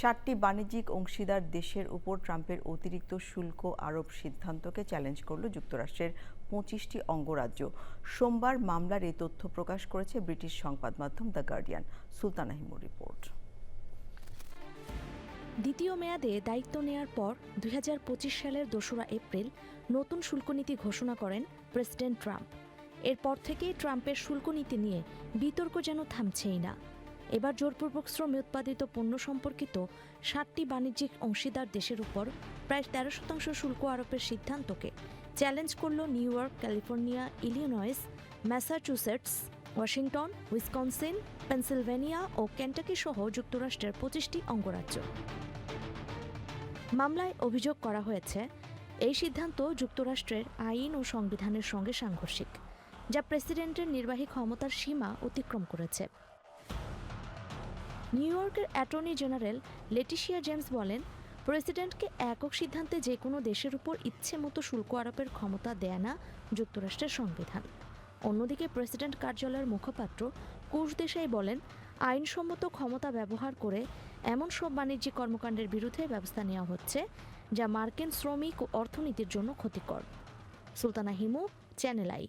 7টি বাণিজ্যিক অংশীদার দেশের উপর ট্রাম্পের অতিরিক্ত শুল্ক আরোপ সিদ্ধান্তকে চ্যালেঞ্জ করল যুক্তরাষ্ট্রের 25টি অঙ্গরাজ্য। সোমবার মামলার এই তথ্য প্রকাশ করেছে ব্রিটিশ সংবাদ মাধ্যম দ্য গার্ডিয়ান। সুলতানা হিমুর রিপোর্ট। দ্বিতীয় মেয়াদে দায়িত্ব নেয়ার পর 2025 সালের 2রা এপ্রিল নতুন শুল্কনীতি ঘোষণা করেন প্রেসিডেন্ট ট্রাম্প। এরপর থেকেই ট্রাম্পের শুল্কনীতি নিয়ে বিতর্ক যেন থামছেই না। এবার জোরপূর্বক শ্রমে উৎপাদিত পণ্য সম্পর্কিত 7টি বাণিজ্যিক অংশীদার দেশের উপর প্রায় 13% শুল্ক আরোপের সিদ্ধান্তকে চ্যালেঞ্জ করল New York, California, Illinois, Massachusetts, Washington, Wisconsin, Pennsylvania ও কেন্টাকি সহ যুক্তরাষ্ট্রের 25টি অঙ্গরাজ্য। মামলায় অভিযোগ করা হয়েছে, এই সিদ্ধান্ত যুক্তরাষ্ট্রের আইন ও সংবিধানের সঙ্গে সাংঘর্ষিক, যা প্রেসিডেন্টের নির্বাহী ক্ষমতার সীমা অতিক্রম করেছে। নিউ ইয়র্কের অ্যাটর্নি জেনারেল লেটিশিয়া জেমস বলেন, প্রেসিডেন্টকে একক সিদ্ধান্তে যে কোনো দেশের উপর ইচ্ছে মতো শুল্ক আরোপের ক্ষমতা দেয় না যুক্তরাষ্ট্রের সংবিধান। অন্যদিকে প্রেসিডেন্ট কার্যালয়ের মুখপাত্র কুশ দেশাই বলেন, আইনসম্মত ক্ষমতা ব্যবহার করে এমন সব বাণিজ্যিক কর্মকাণ্ডের বিরুদ্ধে ব্যবস্থা নেওয়া হচ্ছে যা মার্কিন শ্রমিক ও অর্থনীতির জন্য ক্ষতিকর। Sultana Himu, channel I.